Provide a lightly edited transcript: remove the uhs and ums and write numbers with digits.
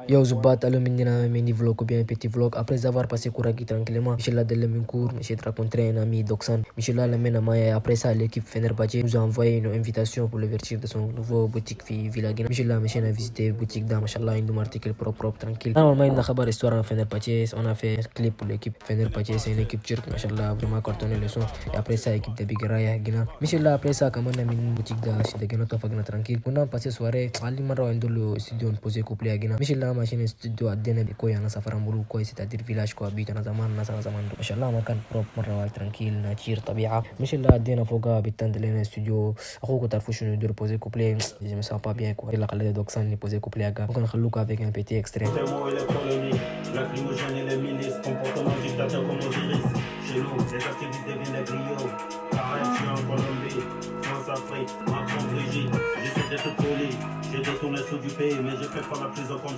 Yo Zubat, alors maintenant mini vlog ou bien un petit vlog. Après avoir passé Kouraki tranquillement, Michel de Lemincourt, j'ai rencontré un ami Doxan. Michel l'amène à Maya. Après ça, l'équipe Fenerbahçe nous a envoyé une invitation pour l'ouverture de son nouveau boutique Villa Guina. Michel a visité boutique dans Machallah, une article propre, tranquille. Normalement, il y a un restaurant Fenerbahçe. On a fait un clip pour l'équipe Fenerbahçe. C'est une équipe turque, Machallah, vraiment cartonné le son. Et après ça, équipe de Bigaraya Guina. Michel après ça, comme on a mis une boutique de Guina, tranquille. On a passé soirée. Ali Mara le studio posé couplé à Guina. Michel machine studio adena ko yana safaran bulu ko c'est-à-dire village ko habite na zaman mashallah makan propre marra tranquille nature طبيعه mashallah adena foga bitan de studio ako ko tarfu shunu de poser couplet je me sens pas bien quoi la kala doxan ni poser couplet aga on khalou avec un petit extrait lacrymogène et les milices comportement dictateur comme Osiris chez nous les activistes deviennent des griots pareil je suis en Colombie France Afrique Macron Brigitte j'essaie d'être poli j'ai détourné sous du pays mais j'ai fait pas la prison comme